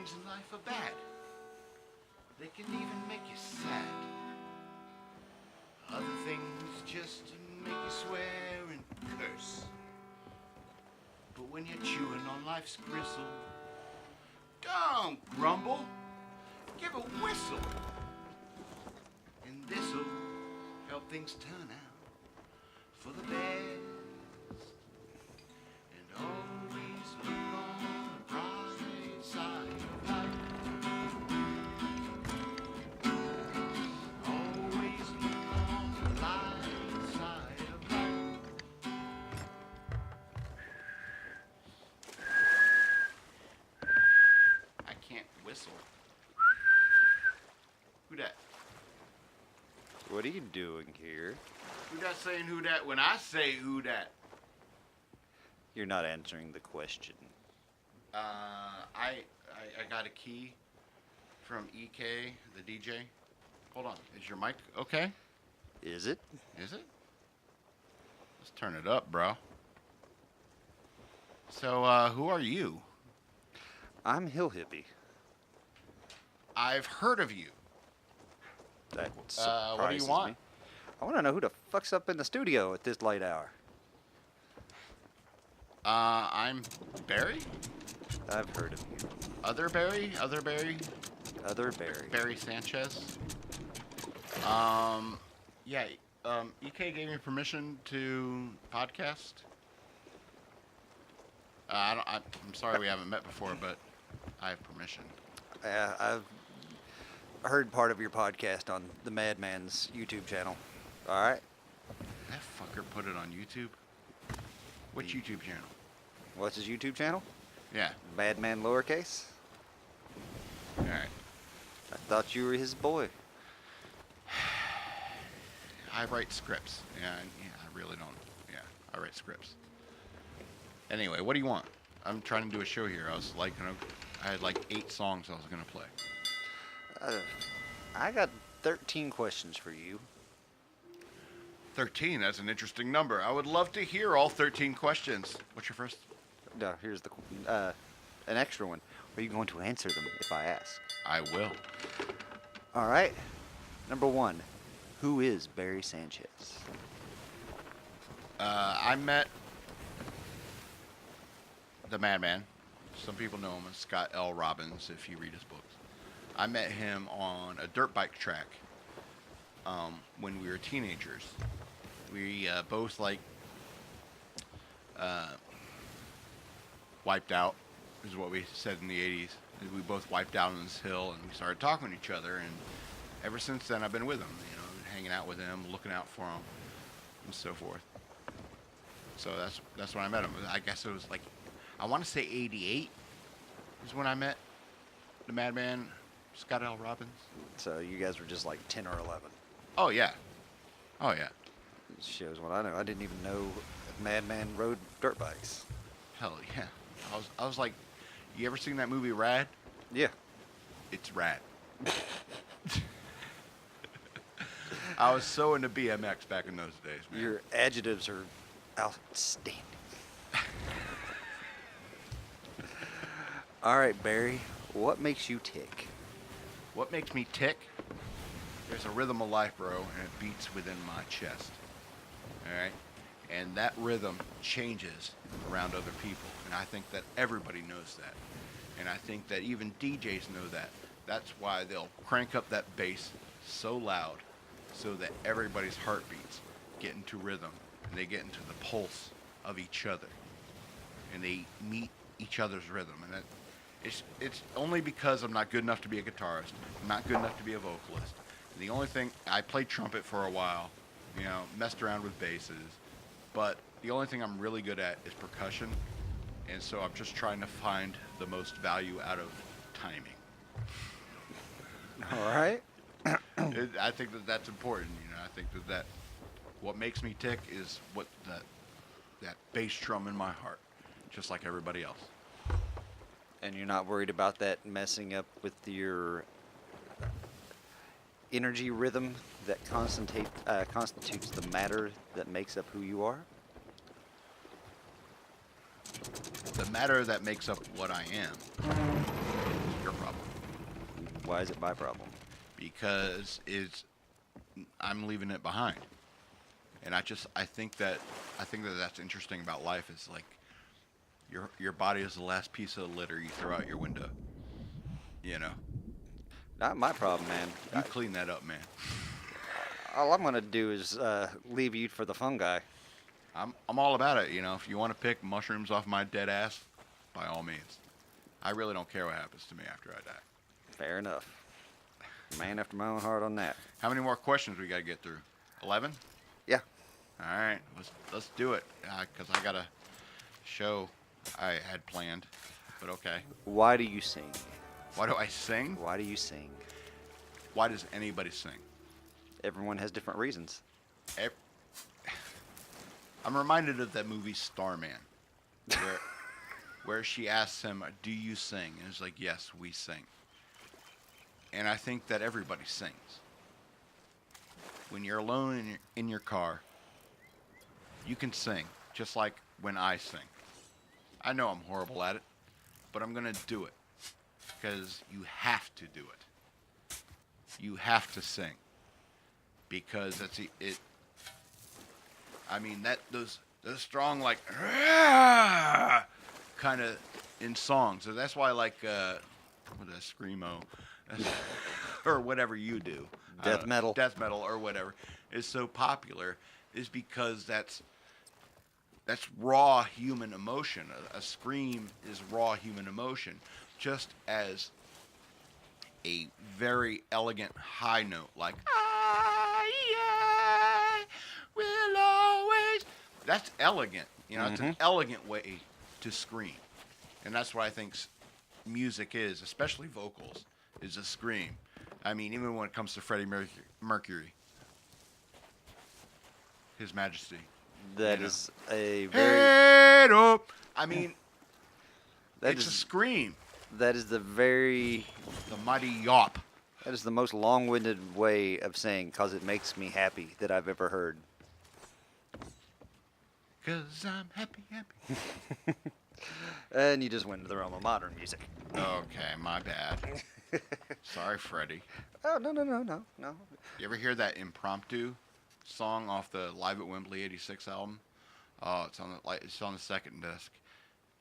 things in life are bad. They can even make you sad. Other things just make you swear and curse. But when you're chewing on life's gristle, don't grumble, give a whistle. And this'll help things turn out for the best. And always look on the bright side of life. Always look on the light side of life. I can't whistle. Who dat? What are you doing here? Who dat saying who dat when I say who dat? You're not answering the question. I got a key from EK, the DJ. Hold on, is your mic okay? Is it? Is it? Let's turn it up, bro. So, who are you? I'm Hill Hippie. I've heard of you. That What do surprises you want? me. I want to know who the fuck's up in the studio at this late hour. I'm Barry? I've heard of you. Other Barry? Other Barry? Other Barry. Barry Sanchez? Yeah, EK gave me permission to podcast. I'm sorry we haven't met before, but I have permission. I've heard part of your podcast on the Madman's YouTube channel. All right. That fucker put it on YouTube? Which YouTube channel? What's his YouTube channel? Yeah. Madman lowercase. All right. I thought you were his boy. I write scripts. Yeah, I really don't. Yeah, I write scripts. Anyway, what do you want? I'm trying to do a show here. I had like 8 songs I was gonna play. I got 13 questions for you. 13. That's an interesting number. I would love to hear all 13 questions. What's your first? No, here's an extra one. Are you going to answer them if I ask? I will. All right. Number 1. Who is Barry Sanchez? I met the Madman. Some people know him as Scott L. Robbins if you read his books. I met him on a dirt bike track when we were teenagers. We both wiped out, is what we said in the 80s. We both wiped out on this hill, and we started talking to each other. And ever since then, I've been with him, hanging out with him, looking out for him, and so forth. So that's when I met him. I guess it was I want to say 88 is when I met the Madman, Scott L. Robbins. So you guys were just like 10 or 11. Oh, yeah. Oh, yeah. This shows what I know. I didn't even know Madman rode dirt bikes. Hell, yeah. I was like, you ever seen that movie Rad? Yeah. It's rad. I was so into BMX back in those days, man. Your adjectives are outstanding. All right, Barry, what makes you tick? What makes me tick? There's a rhythm of life, bro, and it beats within my chest. All right? And that rhythm changes around other people. And I think that everybody knows that. And I think that even DJs know that. That's why they'll crank up that bass so loud so that everybody's heartbeats get into rhythm and they get into the pulse of each other. And they meet each other's rhythm. And it's only because I'm not good enough to be a guitarist. I'm not good enough to be a vocalist. The only thing, I played trumpet for a while, messed around with basses, but the only thing I'm really good at is percussion, and so I'm just trying to find the most value out of timing. All right. I think that's important, I think that what makes me tick is what that bass drum in my heart, just like everybody else. And you're not worried about that messing up with your energy rhythm that constitutes the matter that makes up who you are? The matter that makes up what I am. Your Why is it my problem? Because I'm leaving it behind. And I think that that's interesting about life is like your body is the last piece of litter you throw out your window. You know, Not my problem, man. you clean that up, man. All I'm gonna do is leave you for the fungi. I'm all about it. You know, if you want to pick mushrooms off my dead ass, by all means. I really don't care what happens to me after I die. Fair enough. Man after my own heart on that. How many more questions we got to get through? 11? Yeah. All right, let's do it. Because I got a show I had planned. But okay. Why do you sing? Why do I sing? Why do you sing? Why does anybody sing? Everyone has different reasons. I'm reminded of that movie Starman, where she asks him, "Do you sing?" And he's like, "Yes, we sing." And I think that everybody sings. When you're alone in your car, you can sing, just like when I sing. I know I'm horrible at it, but I'm gonna do it because you have to do it. You have to sing because that's it. I mean that those strong like kind of in songs. So that's why I like the screamo or whatever you do. Death metal or whatever is so popular is because that's raw human emotion. A scream is raw human emotion, just as a very elegant high note like I will always. That's elegant. You know, it's an elegant way to scream. And that's what I think music is, especially vocals, is a scream. I mean, even when it comes to Freddie Mercury, His Majesty. That is a very... Head up! I mean, it's a scream. That is the very... The mighty yawp. That is the most long-winded way of saying, because it makes me happy, that I've ever heard. Because I'm happy. And you just went into the realm of modern music. Okay, my bad. Sorry, Freddie. Oh, no. You ever hear that impromptu song off the Live at Wembley '86 album? Oh, it's on the second disc.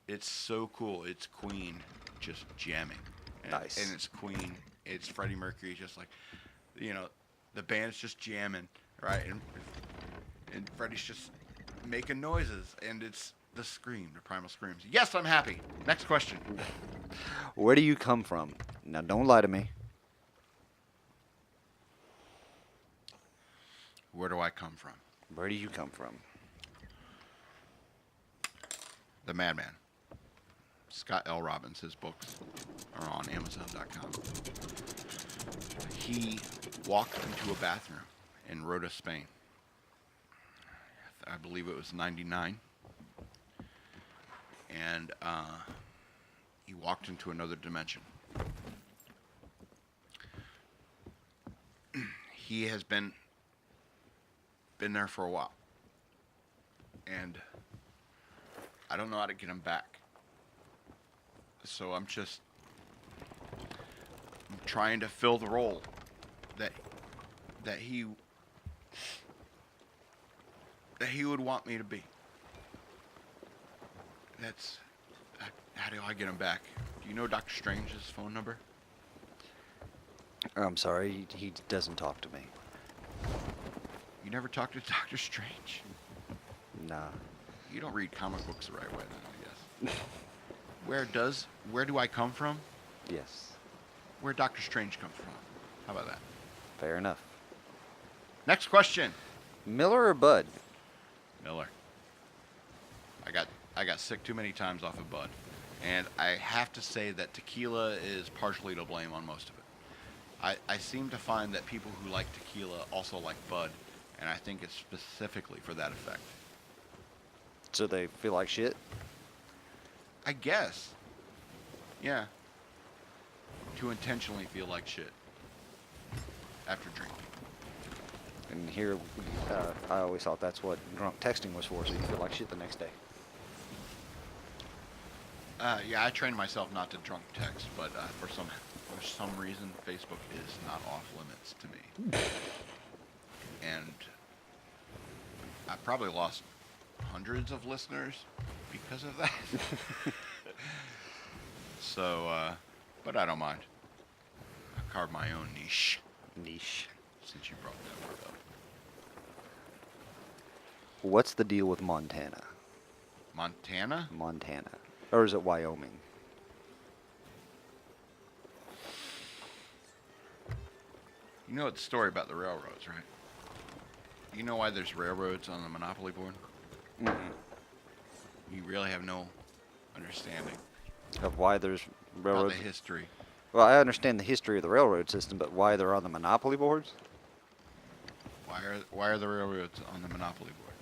It's so cool. It's Queen just jamming. Nice. And it's Queen. It's Freddie Mercury just like, you know, the band's just jamming, right? And Freddie's just making noises, and it's the scream, the primal screams. Yes, I'm happy. Next question. Where do you come from? Now, don't lie to me. Where do I come from? Where do you come from? The Madman. Scott L. Robbins. His books are on Amazon.com. He walked into a bathroom in Rota, Spain. I believe it was 99. And he walked into another dimension. He has been there for a while. And I don't know how to get him back. So I'm trying to fill the role that he would want me to be. How do I get him back? Do you know Dr. Strange's phone number? I'm sorry, he doesn't talk to me. You never talked to Dr. Strange? Nah. You don't read comic books the right way then, I guess. Where do I come from? Yes. Where Dr. Strange comes from. How about that? Fair enough. Next question. Miller or Bud? Miller. I got sick too many times off of Bud. And I have to say that tequila is partially to blame on most of it. I seem to find that people who like tequila also like Bud, and I think it's specifically for that effect. So they feel like shit? I guess. Yeah. To intentionally feel like shit after drinking. And here, I always thought that's what drunk texting was for, so you feel like shit the next day. Yeah, I trained myself not to drunk text, but for for some reason, Facebook is not off limits to me. And I probably lost hundreds of listeners because of that. So, but I don't mind. I carved my own niche. Niche. Since you brought that word up. What's the deal with Montana? Montana? Montana. Or is it Wyoming? You know the story about the railroads, right? You know why there's railroads on the Monopoly board? Mm-mm. You really have no understanding Of why there's about railroads? the history. Well, I understand the history of the railroad system, but why they're on the monopoly boards? Why are the railroads on the Monopoly board?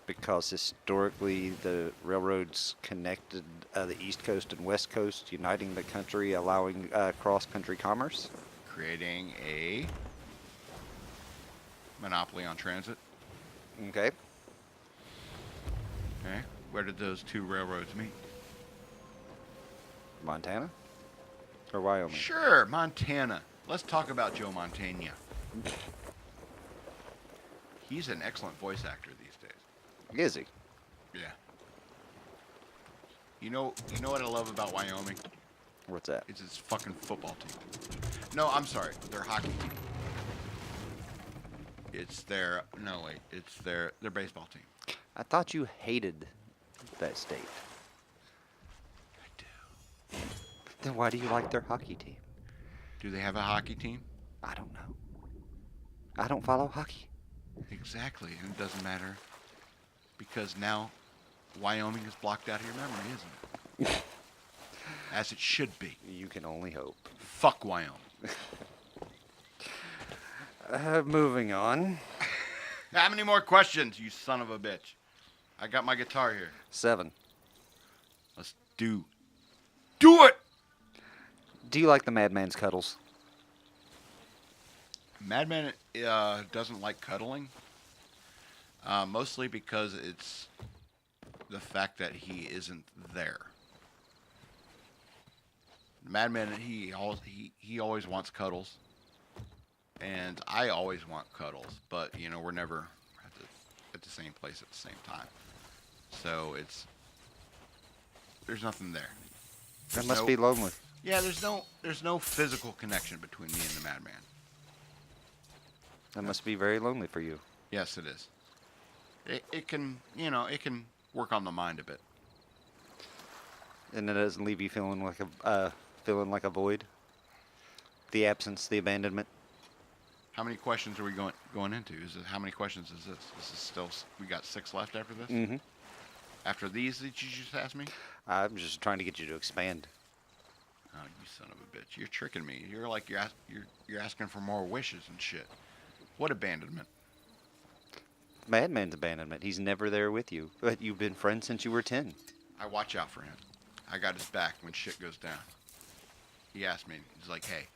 Because historically the railroads connected the East Coast and West Coast, uniting the country, allowing cross-country commerce. Creating a monopoly on transit. Okay. Okay. Where did those two railroads meet? Montana? Or Wyoming? Sure, Montana. Let's talk about Joe Montana. He's an excellent voice actor these days. Is he? Yeah. You know what I love about Wyoming? What's that? It's its fucking football team. No, I'm sorry. Their hockey team. It's their baseball team. I thought you hated that state. I do. Then why do you like their hockey team? Do they have a hockey team? I don't know. I don't follow hockey. Exactly, and it doesn't matter because now Wyoming is blocked out of your memory, isn't it? As it should be. You can only hope. Fuck Wyoming. Moving on. How many more questions, you son of a bitch? I got my guitar here. 7. Let's do it! Do you like the Madman's cuddles? Madman doesn't like cuddling, mostly because it's the fact that he isn't there. Madman, he always wants cuddles, and I always want cuddles, but we're never at the same place at the same time. So there's nothing there. That must be lonely. Yeah, there's no physical connection between me and the Madman. That must be very lonely for you. Yes, it is. It can work on the mind a bit. And it doesn't leave you feeling like a void. The absence, the abandonment. How many questions are we going into? How many questions is this? This is still, we got 6 left after this? Mm-hmm. After these that you just asked me? I'm just trying to get you to expand. Oh, you son of a bitch! You're tricking me. You're like you're asking for more wishes and shit. What abandonment? Madman's abandonment. He's never there with you. But you've been friends since you were 10. I watch out for him. I got his back when shit goes down. He asked me. He's like, "Hey,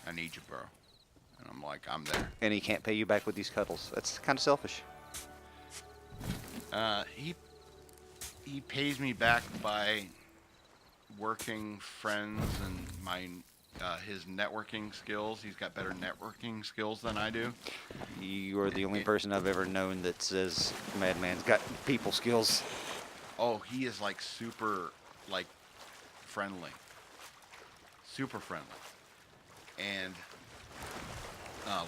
I need you, bro." And I'm like, "I'm there." And he can't pay you back with these cuddles. That's kind of selfish. He pays me back by working friends and his networking skills. He's got better networking skills than I do. You are the only person I've ever known that says Madman's got people skills. Oh, he is like super friendly. Super friendly. And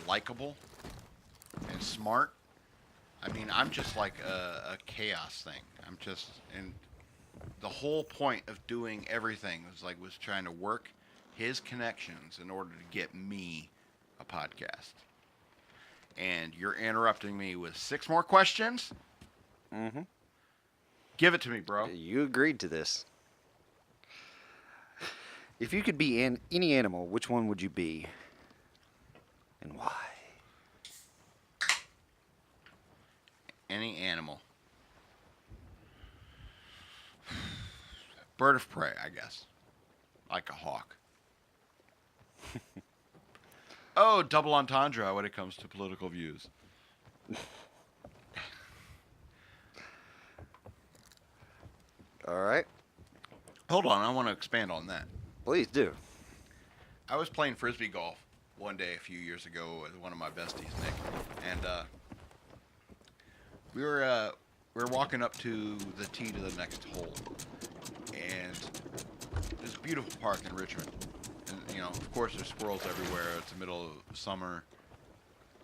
likable and smart. I mean, I'm just like a chaos thing. And the whole point of doing everything was trying to work his connections in order to get me a podcast. And you're interrupting me with 6 more questions? Mm-hmm. Give it to me, bro. You agreed to this. If you could be any animal, which one would you be? And why? Any animal. Bird of prey, I guess. Like a hawk. Oh, double entendre when it comes to political views. All right. Hold on, I want to expand on that. Please do. I was playing frisbee golf one day a few years ago with one of my besties, Nick, and we were walking up to the tee to the next hole, and this beautiful park in Richmond, and you know, of course, there's squirrels everywhere. It's the middle of summer,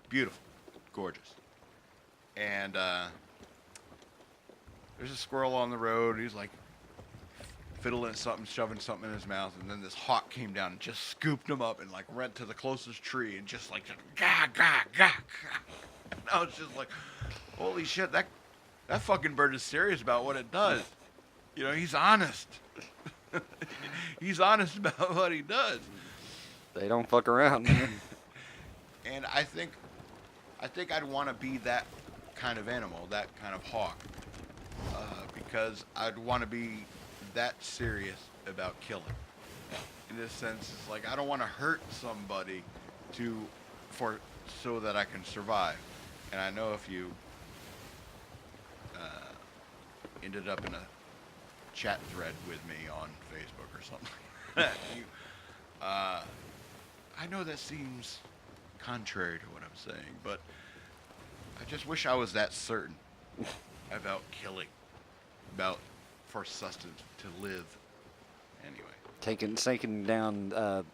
beautiful, gorgeous, and there's a squirrel on the road. He's like fiddling something, shoving something in his mouth, and then this hawk came down and just scooped him up and like went to the closest tree and just like gah gah gah gah. And I was just like, holy shit, that fucking bird is serious about what it does. You know, he's honest. He's honest about what he does. They don't fuck around, man. And I think I'd want to be that kind of animal, that kind of hawk, because I'd want to be that serious about killing. In this sense, it's like I don't want to hurt somebody so that I can survive. And I know if you ended up in a chat thread with me on Facebook or something, I know that seems contrary to what I'm saying, but I just wish I was that certain about killing, about for sustenance, to live. Anyway. Taking down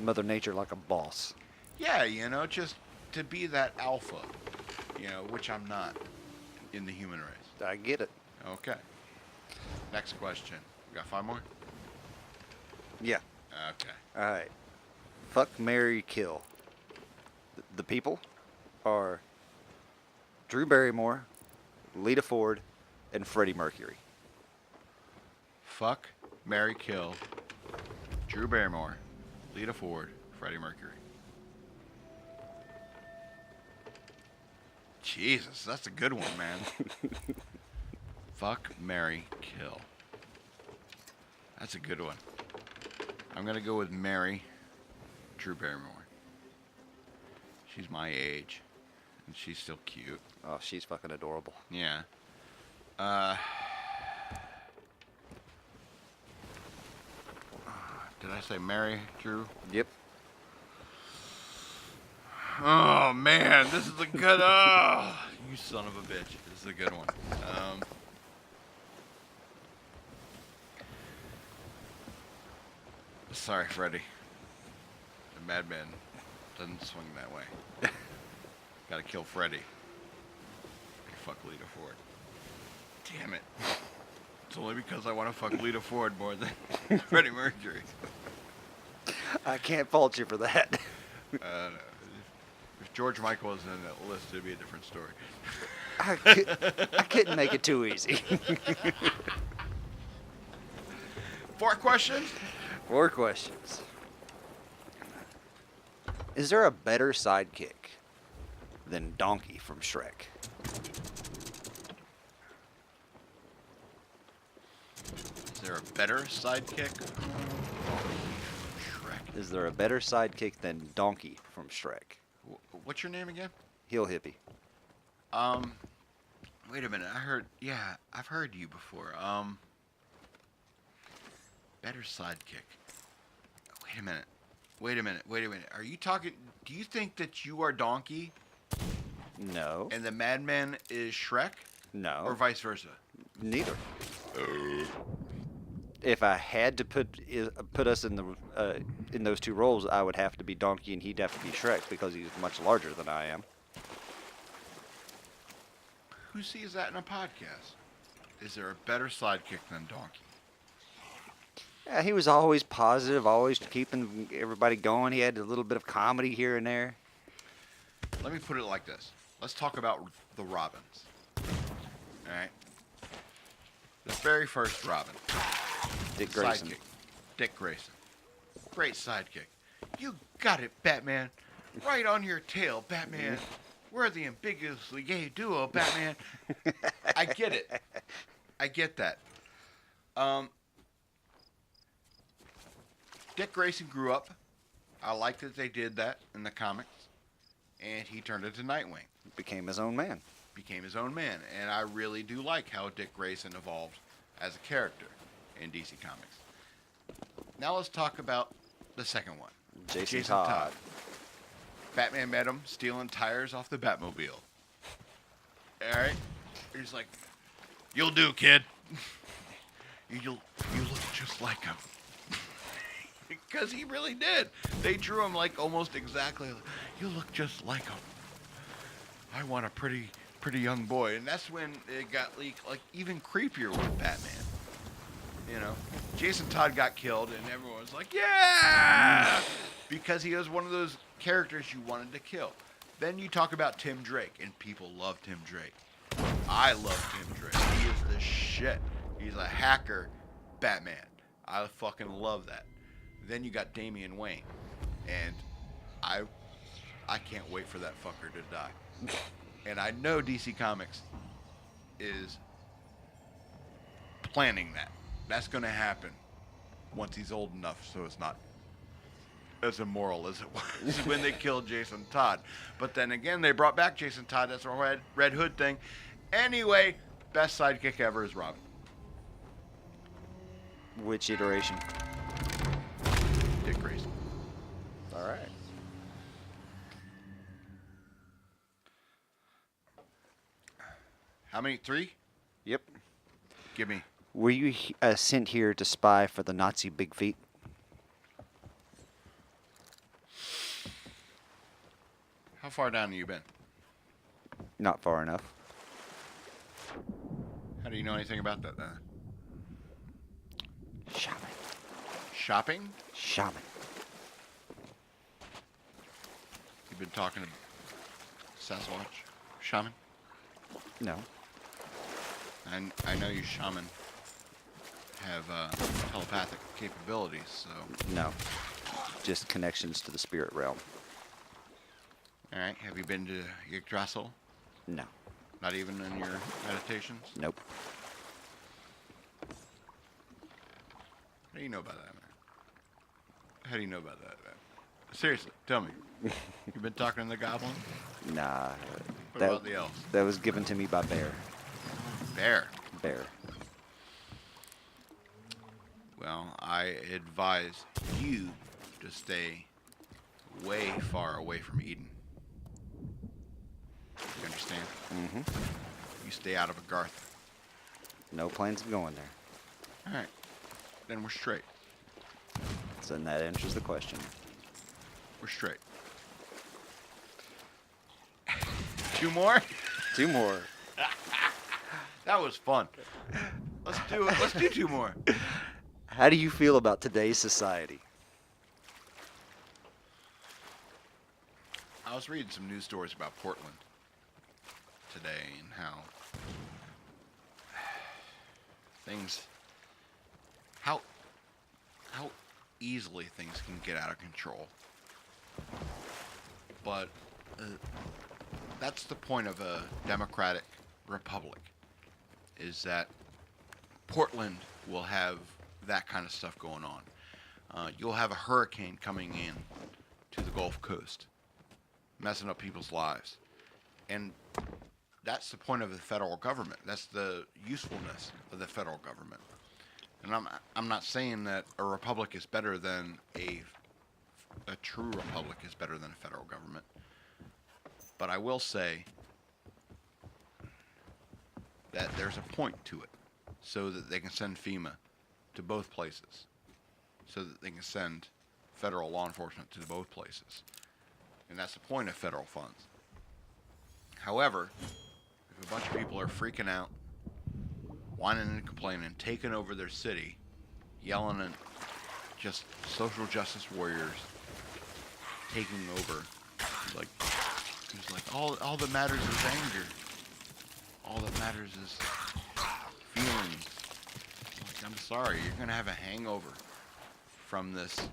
Mother Nature like a boss. Yeah, you know, just to be that alpha, you know, which I'm not in the human race. I get it. Okay. Next question. We got 5 more? Yeah. Okay. All right. Fuck, marry, kill. The people are Drew Barrymore, Lita Ford, and Freddie Mercury. Fuck, marry, kill. Drew Barrymore, Lita Ford, Freddie Mercury. Jesus, that's a good one, man. Fuck, marry, kill. That's a good one. I'm gonna go with marry Drew Barrymore. She's my age, and she's still cute. Oh, she's fucking adorable. Yeah. Did I say marry Drew? Yep. Oh man, this is a good. Oh, you son of a bitch! This is a good one. Sorry, Freddie. The madman doesn't swing that way. Gotta kill Freddie. Fuck Lita Ford. Damn it. It's only because I want to fuck Lita Ford more than Freddie Mercury. I can't fault you for that. If George Michael was in that list, it'd be a different story. I couldn't make it too easy. 4 questions? 4 questions. Is there a better sidekick than Donkey from Shrek? Is there a better sidekick? Shrek. Is there a better sidekick than Donkey from Shrek? What's your name again? Hill Hippie. Wait a minute. I've heard you before. Better sidekick. Wait a minute. Are you talking, do you think that you are Donkey No. and the madman is Shrek? No. Or vice versa? Neither. If I had to put us in those 2 roles, I would have to be Donkey and he'd have to be Shrek because he's much larger than I am. Who sees that in a podcast? Is there a better sidekick than Donkey? Yeah, he was always positive, always keeping everybody going. He had a little bit of comedy here and there. Let me put it like this. Let's talk about the Robins. Alright? The very first Robin. Dick Grayson. Sidekick. Dick Grayson. Great sidekick. You got it, Batman. Right on your tail, Batman. We're the ambiguously gay duo, Batman. I get it. I get that. Dick Grayson grew up. I like that they did that in the comics. And he turned into Nightwing. Became his own man. Became his own man. And I really do like how Dick Grayson evolved as a character in DC Comics. Now let's talk about the second one. Jason Todd. Batman met him stealing tires off the Batmobile. All right, he's like, "You'll do, kid. you look just like him." Because he really did. They drew him like almost exactly. You look just like him. I want a pretty young boy, and that's when it got leaked. Like even creepier with Batman. You know, Jason Todd got killed, and everyone was like, "Yeah," because he was one of those characters you wanted to kill. Then you talk about Tim Drake, and people love Tim Drake. I love Tim Drake. He is the shit. He's a hacker Batman. I fucking love that. Then you got Damian Wayne, and I can't wait for that fucker to die. And I know DC Comics is planning that. That's going to happen once he's old enough, so it's not as immoral as it was when they killed Jason Todd. But then again, they brought back Jason Todd. That's a Red Hood thing. Anyway, best sidekick ever is Robin. Which iteration? Dick Grayson. All right. How many? 3? Yep. Give me. Were you sent here to spy for the Nazi Big Feet? How far down have you been? Not far enough. How do you know anything about that then? Shaman. Shopping? Shaman. You've been talking to Sasquatch? Shaman? No. I know you shaman have telepathic capabilities, so... No. Just connections to the spirit realm. Alright, have you been to Yggdrasil? No. Not even in your meditations? Nope. How do you know about that, man? How do you know about that, man? Seriously, tell me. You've been talking to the goblin? Nah. What about the elves? That was given to me by Bear. Bear. Bear. Well, I advise you to stay way far away from Eden. You understand? Mm-hmm. You stay out of Agartha. No plans of going there. Alright. Then we're straight. So then that answers the question. We're straight. 2 more? 2 more. That was fun. Let's do it. Let's do 2 more. How do you feel about today's society? I was reading some news stories about Portland today and how how easily things can get out of control. But that's the point of a democratic republic, is that Portland will have that kind of stuff going on. You'll have a hurricane coming in to the Gulf Coast, messing up people's lives. And that's the point of the federal government. That's the usefulness of the federal government. And I'm not saying that a republic is better than a true republic is better than a federal government. But I will say that there's a point to it, so that they can send FEMA to both places, so that they can send federal law enforcement to both places. And that's the point of federal funds. However, if a bunch of people are freaking out, whining and complaining, taking over their city, yelling at just social justice warriors, taking over, like, he's like, all that matters is anger. All that matters is feelings. Like, I'm sorry, you're gonna have a hangover from this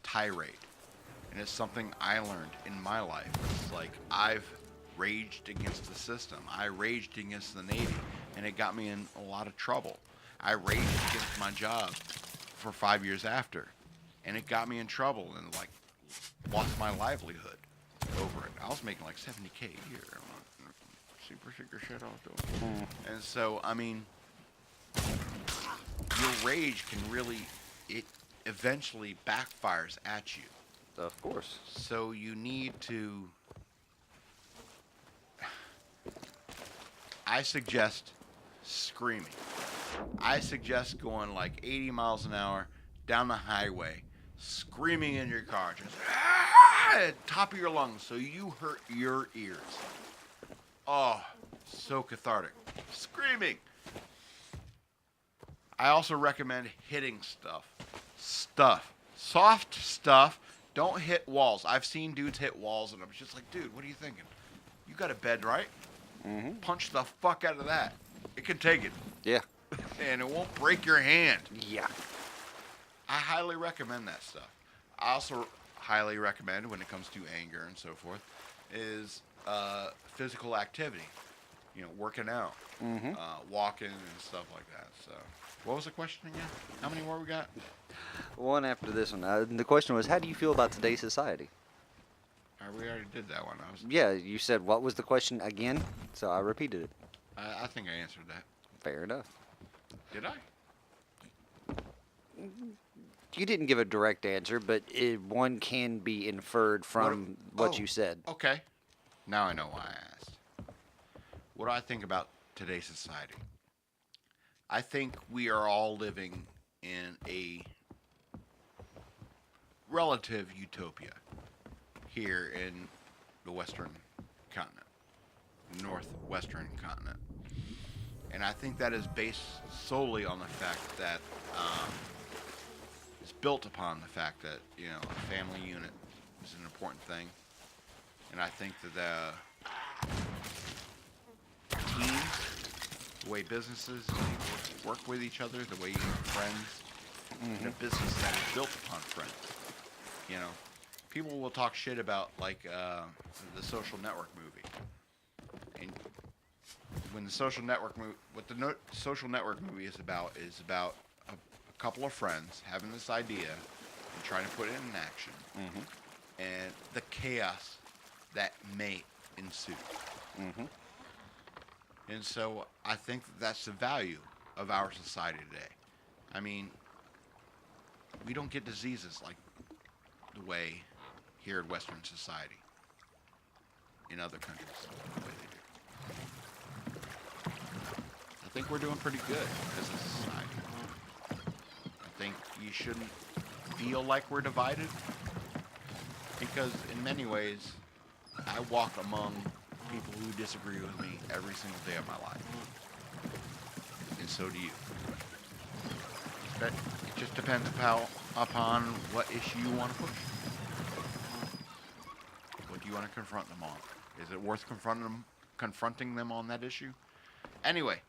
tirade. And it's something I learned in my life. It's like, I've raged against the system. I raged against the Navy, and it got me in a lot of trouble. I raged against my job for 5 years after, and it got me in trouble and, like, lost my livelihood over it. I was making like $70K a year. Super secret shit I was doing. And so, I mean, your rage can really, it eventually backfires at you. Of course. So you need to. I suggest screaming. I suggest going like 80 miles an hour down the highway, screaming in your car, just at top of your lungs, so you hurt your ears. Oh, so cathartic. Screaming. I also recommend hitting stuff. Soft stuff. Don't hit walls. I've seen dudes hit walls, and I'm just like, dude, what are you thinking? You got a bed, right? Mm-hmm. Punch the fuck out of that. It can take it. Yeah. And it won't break your hand. Yeah. I highly recommend that stuff. I also highly recommend, when it comes to anger and so forth, is physical activity. You know, working out, walking and stuff like that. So, what was the question again? How many more we got? One after this one. The question was, how do you feel about today's society? We already did that one. Yeah, you said what was the question again? So I repeated it. I think I answered that. Fair enough. Did I? You didn't give a direct answer, but one can be inferred from what you said. Okay. Now I know why I asked. What do I think about today's society? I think we are all living in a relative utopia here in the Western continent, Northwestern continent. And I think that is based solely on the fact that it's built upon the fact that, you know, a family unit is an important thing. And I think that teams, the way businesses and people work with each other, the way you have friends, in a business that is built upon friends. You know, people will talk shit about, like, the Social Network movie. And when the Social Network movie, Social Network movie is about a couple of friends having this idea and trying to put it in action, and the chaos that may ensue. And so I think that's the value of our society today. I mean, we don't get diseases like the way here in Western society, in other countries, the way they do. I think we're doing pretty good as a society. I think you shouldn't feel like we're divided, because in many ways, I walk among people who disagree with me every single day of my life. And so do you. But it just depends upon what issue you want to push. What do you want to confront them on? Is it worth confronting them on that issue? Anyway,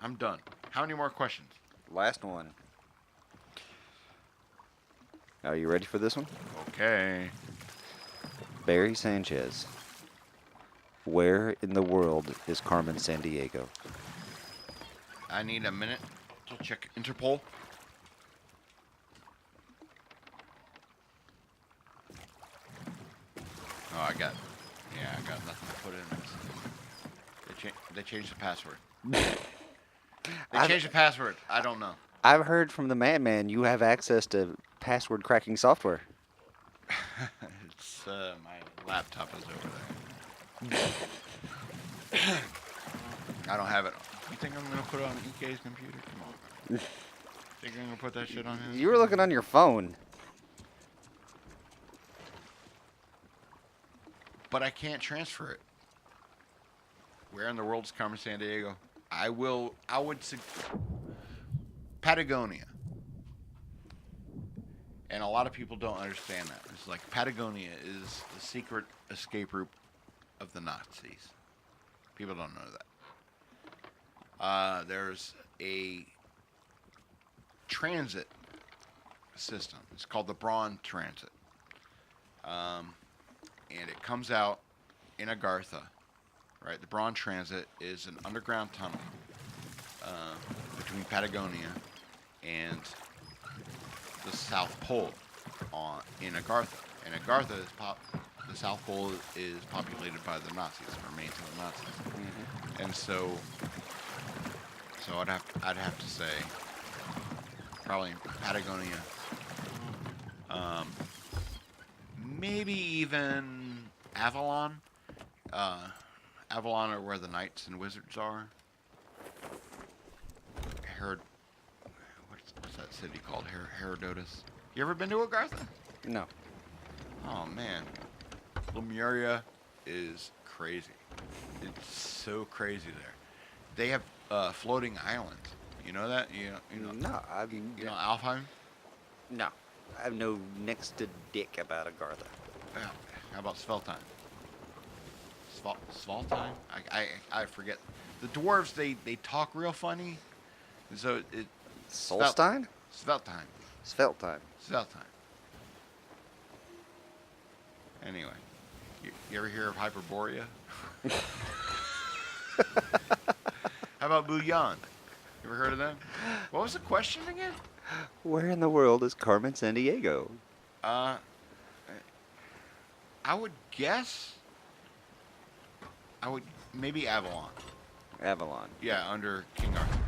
I'm done. How many more questions? Last one. Are you ready for this one? Okay. Barry Sanchez. Where in the world is Carmen Sandiego? I need a minute to check Interpol. Oh, I got nothing to put in this. They changed the password. They changed the password. I don't know. I've heard from the madman you have access to password cracking software. It's my laptop is over there. I don't have it. You think I'm gonna put it on EK's computer? Come on, man. Think I'm gonna put that shit on his? You were looking on your phone. But I can't transfer it. Where in the world is Carmen Sandiego? I would Patagonia. And a lot of people don't understand that. It's like Patagonia is the secret escape route of the Nazis. People don't know that. There's a transit system. It's called the Braun Transit. And it comes out in Agartha, right? The Braun Transit is an underground tunnel between Patagonia and the South Pole in Agartha. And Agartha is the South Pole is populated by the Nazis, remains of the Nazis. And so I'd have to say probably Patagonia, maybe even Avalon. Avalon are where the knights and wizards are. What's that city called? Herodotus. You ever been to Agartha? No. Oh man, Lemuria is crazy. It's so crazy there. They have floating islands. You know that? You know. No, You know Alfheim? No. I have no next to dick about Agartha. Yeah. How about Sveltheim? Sveltheim? I forget. The dwarves they talk real funny. So it. Solstein? Sveltheim. Sveltheim. Sveltheim. Anyway, you ever hear of Hyperborea? How about Bouillon? You ever heard of them? What was the question again? Where in the world is Carmen Sandiego? I would guess. Maybe Avalon. Avalon. Yeah, under King Arthur.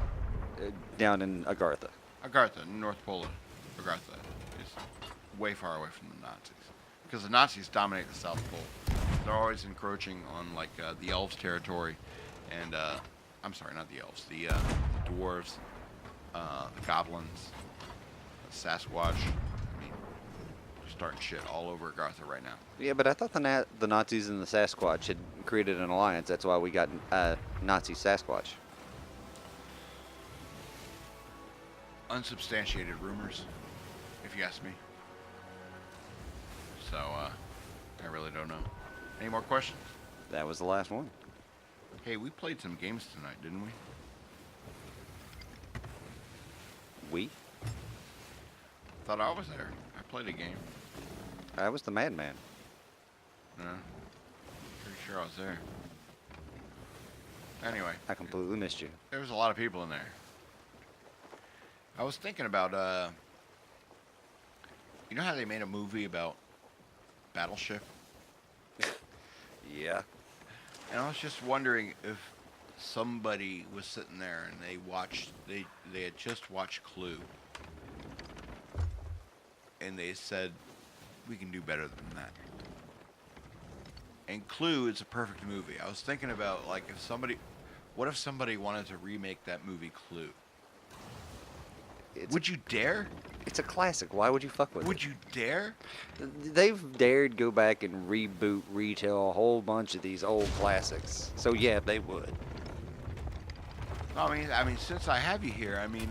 Down in Agartha. Agartha, North Pole of Agartha, is way far away from the Nazis. Because the Nazis dominate the South Pole. They're always encroaching on, like, the elves' territory. And, I'm sorry, not the elves. The dwarves, the goblins, the Sasquatch. I mean, they're starting shit all over Agartha right now. Yeah, but I thought the Nazis and the Sasquatch had created an alliance. That's why we got Nazi Sasquatch. Unsubstantiated rumors, if you ask me. So, I really don't know. Any more questions? That was the last one. Hey, we played some games tonight, didn't we? We? Thought I was there. I played a game. I was the madman. No. Pretty sure I was there. Anyway. I completely missed you. There was a lot of people in there. I was thinking about, you know how they made a movie about Battleship? Yeah. And I was just wondering if somebody was sitting there and they had just watched Clue. And they said, we can do better than that. And Clue is a perfect movie. I was thinking about, like, what if somebody wanted to remake that movie Clue? Would you dare? It's a classic. Why would you fuck with it? Would you dare? They've dared go back and reboot, retell a whole bunch of these old classics. So yeah, they would. I mean, since I have you here, I mean,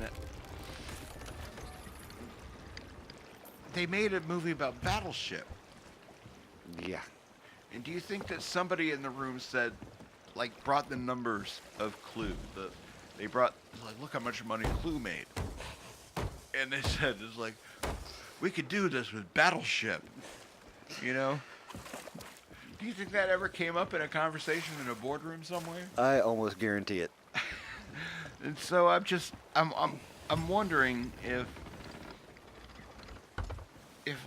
they made a movie about Battleship. Yeah. And do you think that somebody in the room said, like, brought the numbers of Clue? They brought, like, look how much money Clue made. And they said, it's like, we could do this with Battleship. You know? Do you think that ever came up in a conversation in a boardroom somewhere? I almost guarantee it. And so I'm wondering if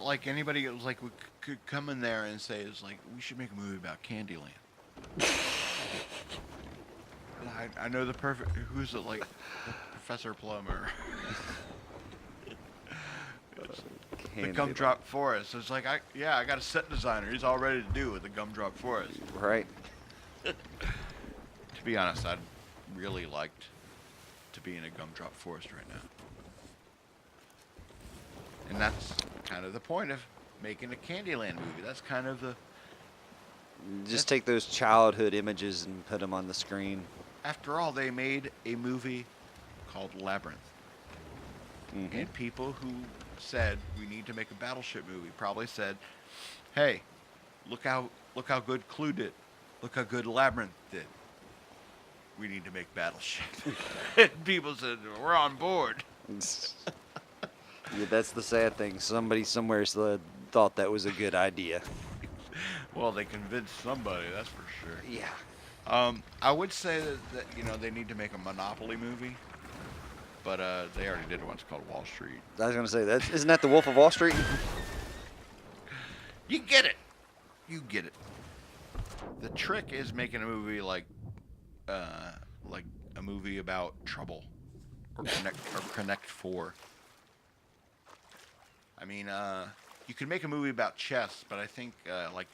like anybody was like could come in there and say it's like we should make a movie about Candyland. I know the perfect. Who's it like? Professor Plummer. The Gumdrop Forest. It's like I got a set designer. He's all ready to do with the Gumdrop Forest. Right. To be honest, I'd really liked to be in a Gumdrop Forest right now. And that's kind of the point of making a Candyland movie. That's kind of the... Just take those childhood images and put them on the screen. After all, they made a movie called Labyrinth. Mm-hmm. And people who said we need to make a Battleship movie probably said, hey, look how good Clue did. Look how good Labyrinth did. We need to make Battleship. And people said, we're on board. Yeah, that's the sad thing. Somebody somewhere thought that was a good idea. Well, they convinced somebody, that's for sure. Yeah. I would say that you know they need to make a Monopoly movie, but they already did one. It's called Wall Street. I was gonna say isn't that the Wolf of Wall Street? You get it. You get it. The trick is making a movie like a movie about Trouble or Connect 4. I mean, you could make a movie about chess, but I think like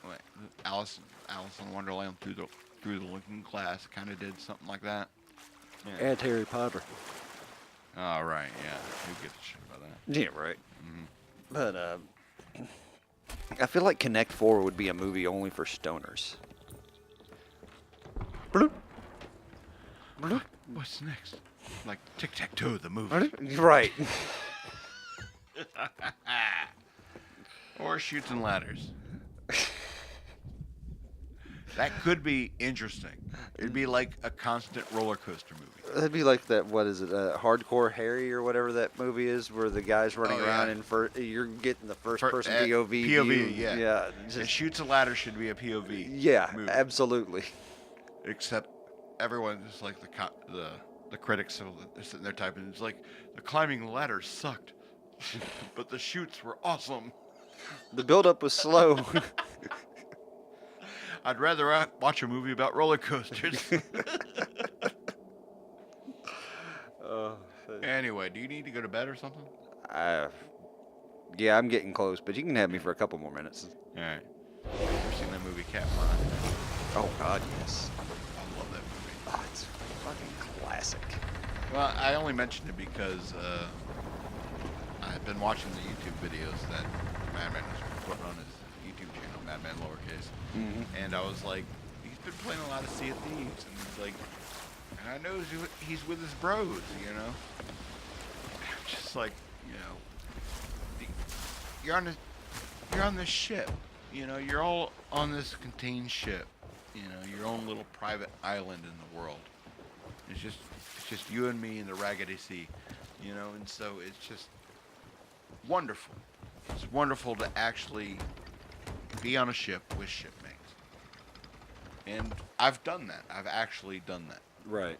what, Alice in Wonderland through the Looking Glass kind of did something like that. Yeah. And Harry Potter. Oh right, yeah. Who gives a shit about that? Yeah, right. But I feel like Connect 4 would be a movie only for stoners. Bloop. Bloop. What's next? Like Tic-Tac-Toe, the movie. Right. Or Shoots and Ladders. That could be interesting. It'd be like a constant roller coaster movie. That'd be like that, what is it, Hardcore Harry or whatever that movie is, where the guy's running around and you're getting the first person POV. POV, view. yeah. Yeah. And Shoots and Ladders should be a POV. Yeah, movie. absolutely. Except everyone is like the critics, so they're sitting there typing. It's like the climbing ladders sucked, but the shoots were awesome. The build-up was slow. I'd rather watch a movie about roller coasters. Anyway, do you need to go to bed or something? Yeah, I'm getting close, but you can have me for a couple more minutes. All right. Ever seen that movie Catman? Oh God, yes. I love that movie. Oh, it's fucking classic. Well, I only mentioned it because I've been watching the YouTube videos that Madman is putting on his YouTube channel, Madman Lowercase. And I was like, he's been playing a lot of Sea of Thieves, and he's like, and I know he's with his bros, you know. I'm just like, you know, you're on this ship, you know, you're all on this contained ship, you know, your own little private island in the world. It's just you and me in the Raggedy Sea, you know, and so it's just wonderful. It's wonderful to actually be on a ship with shipmates. And I've done that. I've actually done that. Right.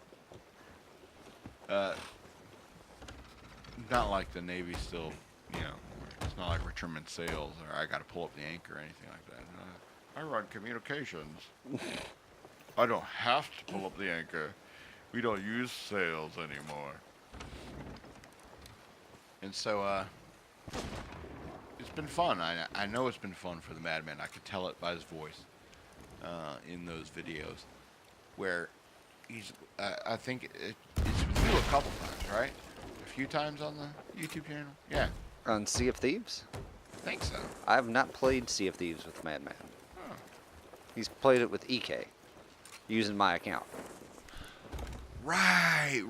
Not like the Navy still, you know, it's not like we're trimming sails or I got to pull up the anchor or anything like that. I run communications. I don't have to pull up the anchor. We don't use sails anymore. And so, it's been fun. I know it's been fun for the Madman. I could tell it by his voice in those videos where he's, I think it's with you a couple times, right? A few times on the YouTube channel? Yeah. On Sea of Thieves? I think so. I have not played Sea of Thieves with Madman. Huh. He's played it with EK, using my account. Right.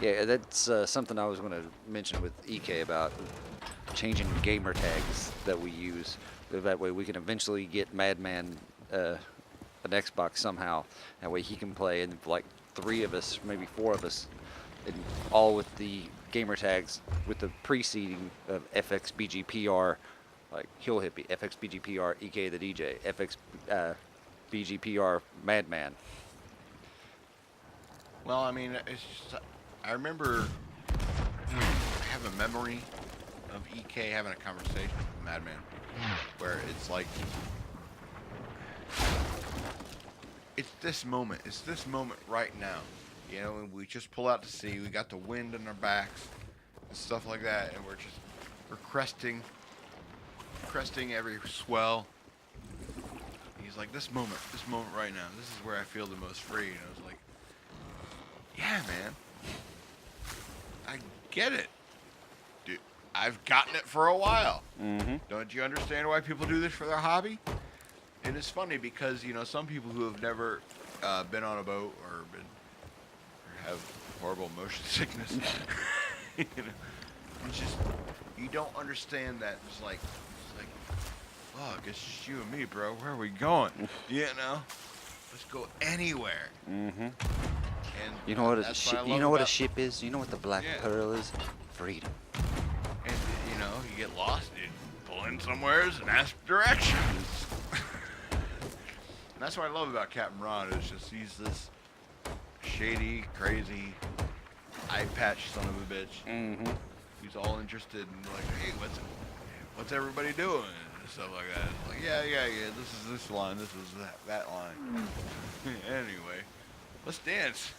Yeah, that's something I was going to mention with EK about changing gamer tags that we use. That way we can eventually get Madman an Xbox somehow. That way he can play, and like 3 of us, maybe 4 of us, and all with the gamer tags with the preceding of fxbgpr, like Hill Hippie, fxbgpr, EK the DJ, fxbgpr Madman. Well, I mean, it's just, I remember, I have a memory of EK having a conversation with Madman where it's like, it's this moment right now, you know, and we just pull out to sea, we got the wind in our backs and stuff like that, and we're cresting every swell. He's like, this moment right now, this is where I feel the most free. And I was like, yeah, man, I get it. Dude, I've gotten it for a while. Don't you understand why people do this for their hobby? And it's funny because, you know, some people who have never been on a boat or have horrible motion sickness, you know, it's just, you don't understand that. It's like, fuck, it's just you and me, bro. Where are we going? You know, let's go anywhere. And you know what a ship? You know what a ship is? You know what the Black Pearl is? Freedom. And you know, you get lost, you pull in somewheres and ask directions. And that's what I love about Captain Ron. Is just he's this shady, crazy, eye patch son of a bitch. He's all interested in like, hey, what's everybody doing? And stuff like that. It's like, yeah. This is this line. This is that line. Anyway, let's dance.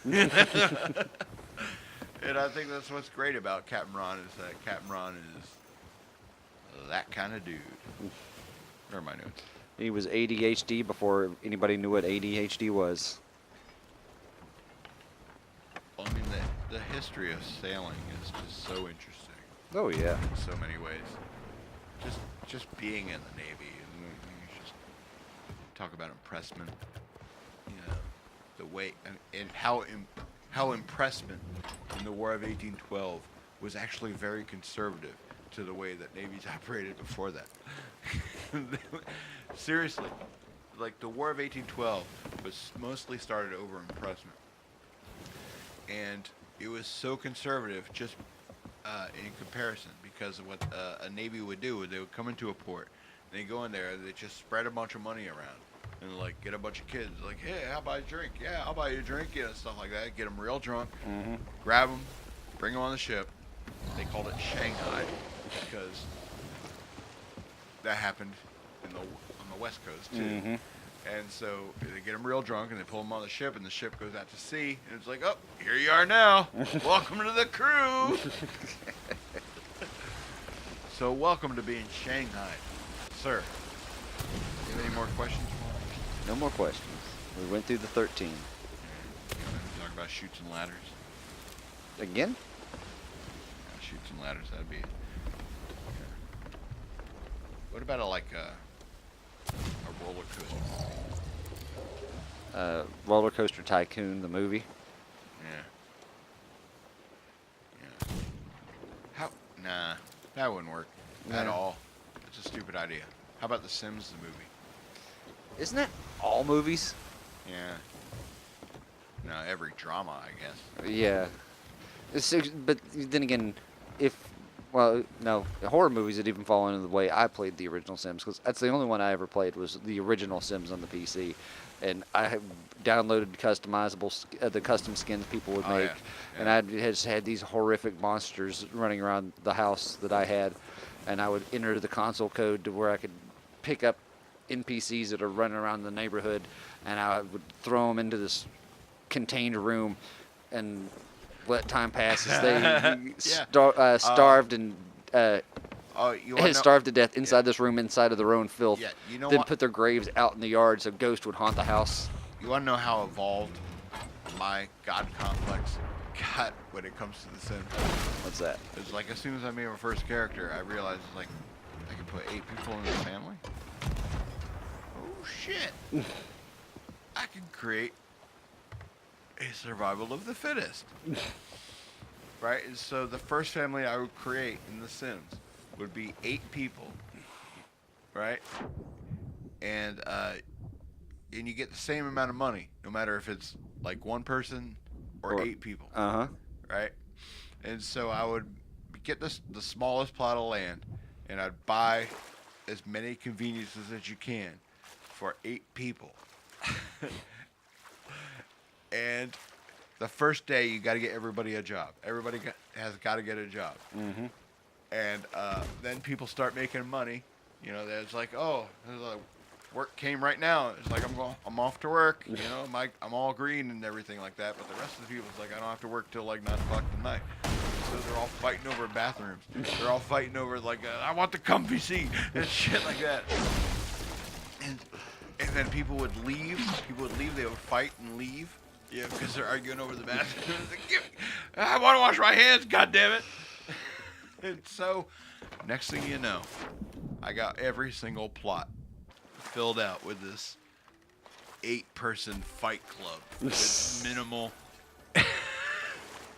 And I think that's what's great about Captain Ron is that Captain Ron is that kind of dude. Where are my notes? He was ADHD before anybody knew what ADHD was. Well, I mean, the history of sailing is just so interesting Oh yeah. in so many ways. Just being in the Navy, and you just talk about impressment. You know, the way and how impressment in the War of 1812 was actually very conservative to the way that navies operated before that. Seriously, like the War of 1812 was mostly started over impressment, and it was so conservative just in comparison, because of what a navy would do. They would come into a port, and they go in there, they just spread a bunch of money around, and like get a bunch of kids, like, hey, how about a drink? Yeah, I'll buy you a drink, you know, stuff like that. Get them real drunk, grab them, bring them on the ship. They called it Shanghai because that happened on the West Coast too. And so they get them real drunk, and they pull them on the ship, and the ship goes out to sea, and it's like, oh, here you are now. Welcome to the crew. So welcome to being Shanghai, sir. You have any more questions for me? No more questions. We went through the 13. You want to talk about chutes and ladders? Again? Yeah, chutes and ladders, that'd be it. Yeah. What about a roller coaster? Roller Coaster Tycoon, the movie. Yeah. How? Nah, that wouldn't work at all. It's a stupid idea. How about The Sims, the movie? Isn't that all movies? Yeah. No, every drama, I guess. Yeah. But then again, no, horror movies that even fall into the way I played the original Sims, because that's the only one I ever played was the original Sims on the PC, and I have downloaded the custom skins people would make, and I just had these horrific monsters running around the house that I had, and I would enter the console code to where I could pick up NPCs that are running around the neighborhood, and I would throw them into this contained room and let time pass as they starved and starved to death inside this room, inside of their own filth. Yeah, you know then what? put their graves out in the yard so ghosts would haunt the house. You want to know how evolved my God complex got when it comes to The Sims? What's that? It's like, as soon as I made my first character, I realized, like, I could put 8 people in the family. Oh, shit. I can create a survival of the fittest. Right? And so the first family I would create in The Sims would be 8 people. Right? And you get the same amount of money, no matter if it's like 1 person or 8 people. Right? And so I would get the smallest plot of land, and I'd buy as many conveniences as you can for 8 people. And the first day, you got to get everybody a job. Everybody has got to get a job. And then people start making money. You know, there's like, oh, work came right now. It's like, I'm off to work. You know, I'm all green and everything like that. But the rest of the people, it's like, I don't have to work till like 9 o'clock at night. So they're all fighting over bathrooms. They're all fighting over like, I want the comfy seat and shit like that. And then people would leave. They would fight and leave. Yeah, because they're arguing over the bathroom. I want to wash my hands, goddammit. And so, next thing you know, I got every single plot filled out with this 8-person fight club with minimal.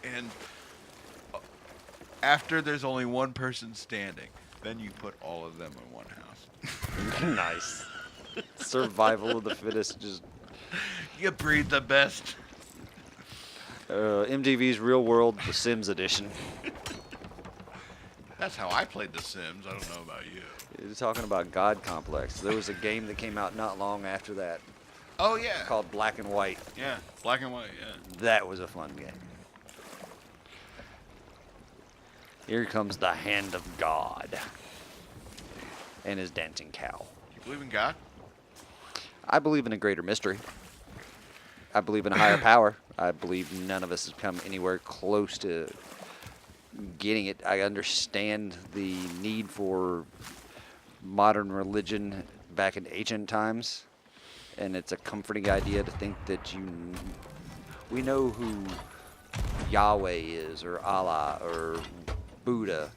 And after there's only 1 person standing, then you put all of them in one house. Nice. Survival of the fittest. Just you breed the best. MTV's Real World, The Sims Edition. That's how I played The Sims. I don't know about you. You're talking about God Complex. There was a game that came out not long after that. Oh, yeah. Called Black and White. Yeah, Black and White, yeah. That was a fun game. Here comes the hand of God and his dancing cow. You believe in God? I believe in a greater mystery. I believe in a higher power. I believe none of us have come anywhere close to getting it. I understand the need for modern religion back in ancient times, and it's a comforting idea to think that we know who Yahweh is, or Allah, or Buddha.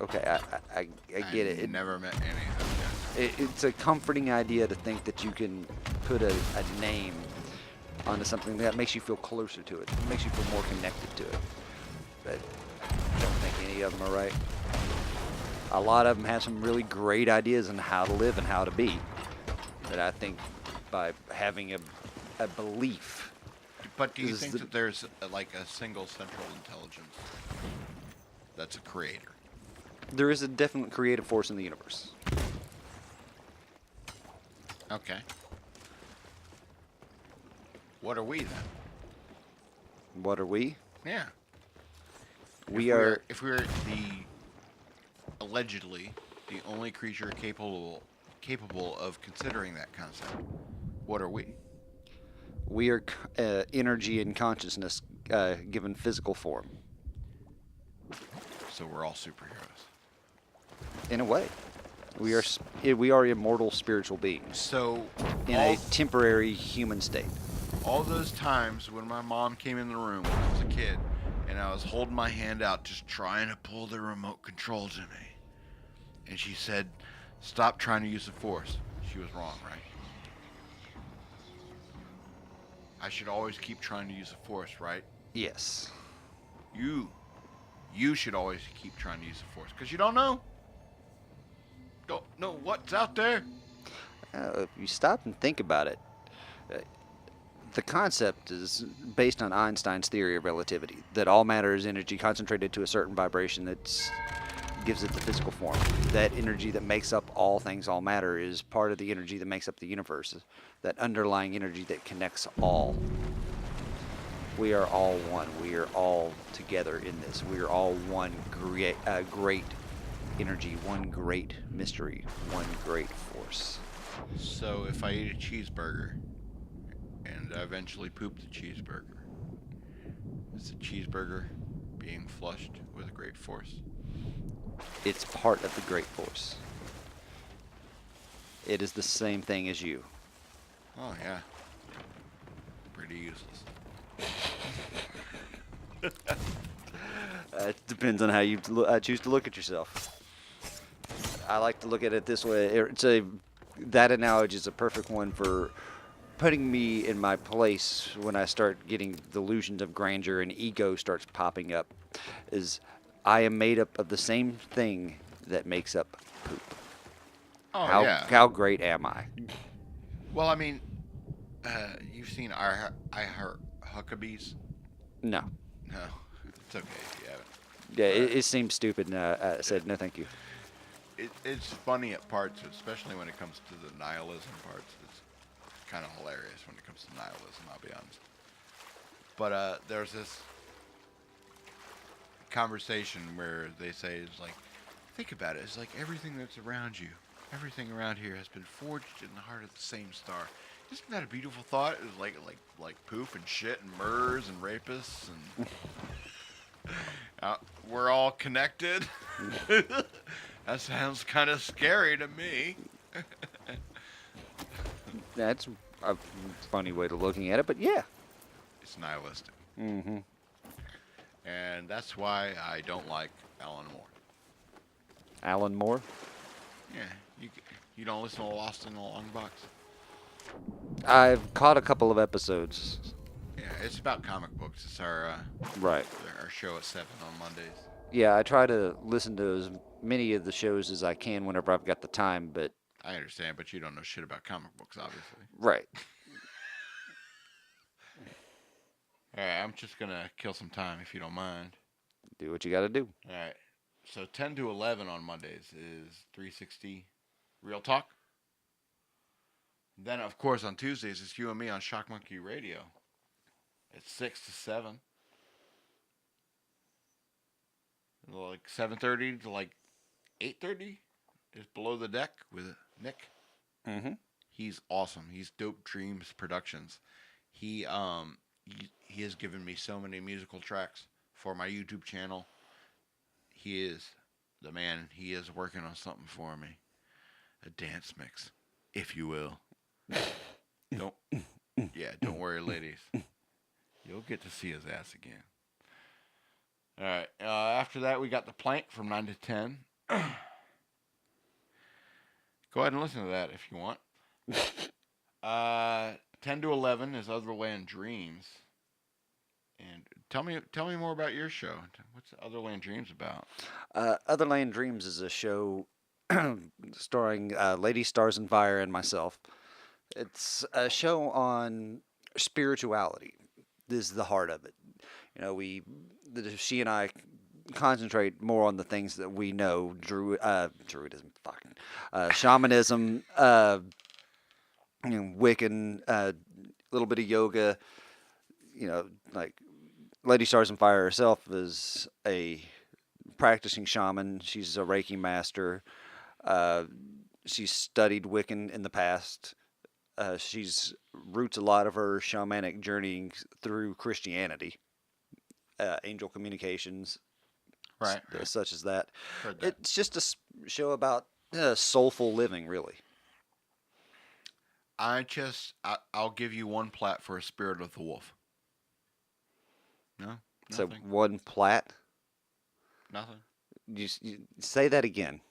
Okay, I get it. Never met any of them. It's a comforting idea to think that you can put a name onto something that makes you feel closer to it, makes you feel more connected to it. But I don't think any of them are right. A lot of them have some really great ideas on how to live and how to be. But I think by having a belief. But do you think that there's like a single central intelligence that's a creator? There is a definite creative force in the universe. Okay. What are we then? What are we? Yeah. If we're allegedly the only creature capable of considering that concept, what are we? We are energy and consciousness given physical form. So we're all superheroes. In a way, we are immortal spiritual beings. So in a temporary human state. All those times when my mom came in the room when I was a kid, and I was holding my hand out, just trying to pull the remote control to me, and she said, "Stop trying to use the force." She was wrong, right? I should always keep trying to use the force, right? Yes. You should always keep trying to use the force, because you don't know what's out there. If you stop and think about it, the concept is based on Einstein's theory of relativity, that all matter is energy concentrated to a certain vibration that gives it the physical form. That energy that makes up all things, all matter, is part of the energy that makes up the universe, that underlying energy that connects all. We are all one. We are all together in this. We are all one great energy, one great mystery, one great force. So if I eat a cheeseburger and I eventually poop the cheeseburger, is the cheeseburger being flushed with a great force? It's part of the great force. It is the same thing as you. Oh yeah. Pretty useless. It depends on how you choose to look at yourself. I like to look at it this way. That analogy is a perfect one for putting me in my place when I start getting delusions of grandeur and ego starts popping up. Is I am made up of the same thing that makes up poop. Oh yeah. How great am I? Well, I mean, you've seen I Heart Huckabees? No. No, it's okay if you haven't. Yeah, it seems stupid, and I said no, thank you. It's funny at parts, especially when it comes to the nihilism parts. It's kind of hilarious when it comes to nihilism, I'll be honest. But there's this conversation where they say, it's like, think about it, it's like everything that's around you, everything around here has been forged in the heart of the same star. Isn't that a beautiful thought? It's like poop and shit and murrs and rapists and we're all connected. That sounds kind of scary to me. That's a funny way to looking at it, but yeah. It's nihilistic. Mm-hmm. And that's why I don't like Alan Moore. Alan Moore? Yeah, you don't listen to Lost in the Long Box? I've caught a couple of episodes. Yeah, it's about comic books. It's our right. Our show at 7 on Mondays. Yeah, I try to listen to as many of the shows as I can whenever I've got the time, but... I understand, but you don't know shit about comic books, obviously. Right. Alright, I'm just gonna kill some time, if you don't mind. Do what you gotta do. Alright, so 10 to 11 on Mondays is 360 Real Talk. Then, of course, on Tuesdays, it's you and me on Shock Monkey Radio. It's 6 to 7. Like 7:30 to like 8:30 is Below the Deck with Nick. Mm-hmm. He's awesome. He's Dope Dreams Productions. He has given me so many musical tracks for my YouTube channel he is the man. He is working on something for me. A dance mix, if you will. Don't worry, ladies. You'll get to see his ass again. All right. After that, we got the plank from 9 to 10. Go ahead and listen to that if you want. 10 to 11 is Otherland Dreams. And tell me more about your show. What's Otherland Dreams about? Otherland Dreams is a show starring Lady Stars and Fire and myself. It's a show on spirituality. This is the heart of it. You know, she and I concentrate more on the things that we know: druidism, shamanism, Wiccan, a little bit of yoga. You know, like Lady Stars and Fire herself is a practicing shaman. She's a Reiki master. She's studied Wiccan in the past. She's roots a lot of her shamanic journeying through Christianity, angel communications, Right. such as that. Heard that. It's just a show about soulful living, really. I'll give you one plat for a Spirit of the Wolf. No? So Nothing? one plat. Nothing? You say that again.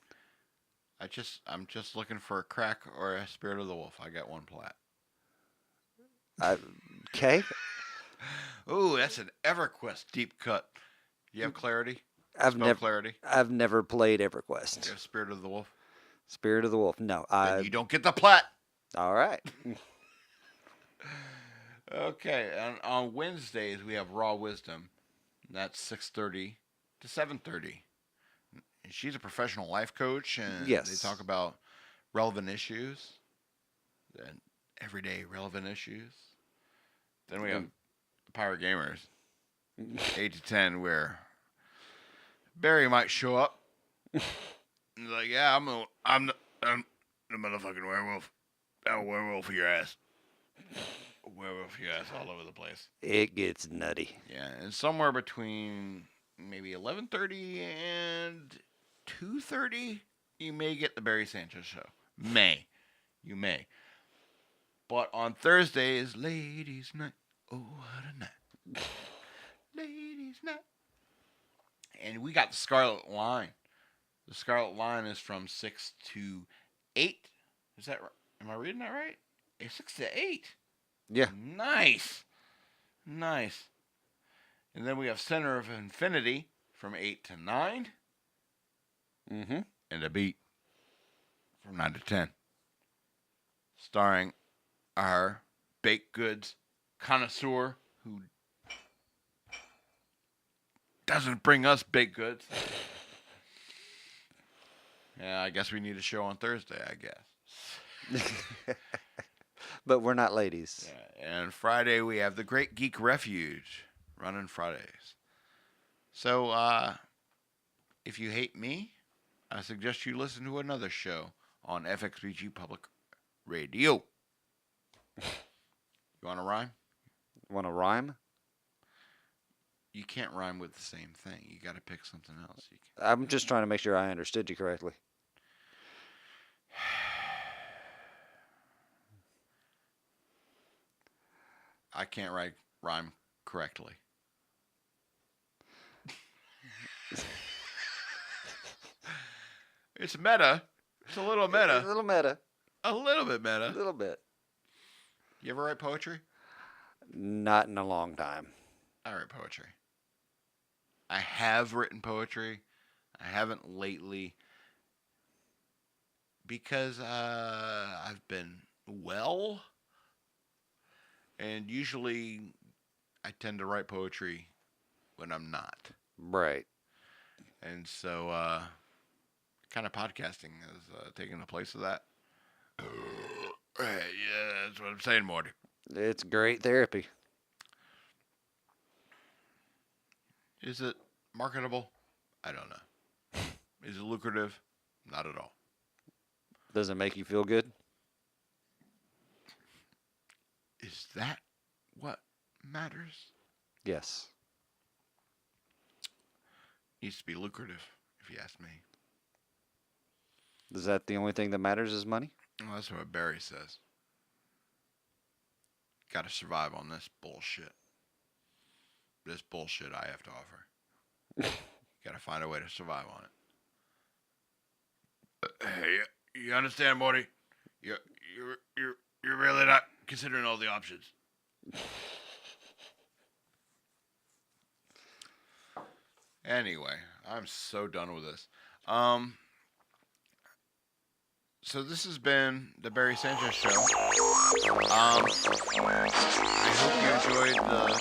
I'm just looking for a crack or a Spirit of the Wolf. I got one plat. Okay. Ooh, that's an EverQuest deep cut. You have clarity? I've never clarity. I've never played EverQuest. You have Spirit of the Wolf? Spirit of the Wolf. No. Then you don't get the plat. All right. Okay, and on Wednesdays we have Raw Wisdom. That's 6:30 to 7:30. She's a professional life coach, and Yes. they talk about relevant issues, and everyday relevant issues. Then we have Pirate Gamers, 8 to 10, where Barry might show up. And he's like, yeah, I'm the motherfucking werewolf. I'll werewolf your ass. Werewolf your ass all over the place. It gets nutty. Yeah, and somewhere between maybe 11:30 and 2:30, you may get the Barry Sanchez show. You may. But on Thursdays, ladies' night. Oh, what a night. Ladies' night. And we got the Scarlet Line. The Scarlet Line is from 6 to 8. Is that right? Am I reading that right? It's 6 to 8. Yeah. Nice. And then we have Center of Infinity from 8 to 9. Mm-hmm. And a beat from 9 to 10. Starring our baked goods connoisseur who doesn't bring us baked goods. Yeah, I guess we need a show on Thursday, I guess. But we're not ladies. Yeah, and Friday we have the Great Geek Refuge running Fridays. So, if you hate me, I suggest you listen to another show on FXBG Public Radio. You want to rhyme? Want to rhyme? You can't rhyme with the same thing. You got to pick something else. I'm just trying to make sure I understood you correctly. I can't rhyme correctly. It's meta. It's a little meta. A little meta. A little bit meta. A little bit. You ever write poetry? Not in a long time. I write poetry. I have written poetry. I haven't lately because I've been well. And usually I tend to write poetry when I'm not. Right. And so kind of podcasting is taking the place of that. Right, yeah, that's what I'm saying, Morty. It's great therapy. Is it marketable? I don't know. Is it lucrative? Not at all. Does it make you feel good? Is that what matters? Yes. Needs to be lucrative. if you ask me. Is that the only thing that matters is money? Well, that's what Barry says. Got to survive on this bullshit. This bullshit I have to offer. Got to find a way to survive on it. Hey, you understand, Morty? You're really not considering all the options. Anyway, I'm so done with this. So this has been the Barry Sanchez Show. I hope you enjoyed the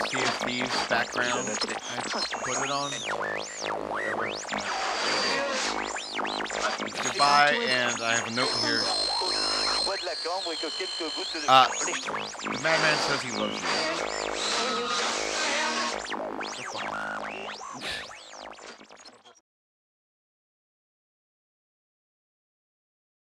Sea of Thieves background I put it on. Goodbye, and I have a note here. The madman says he loves you.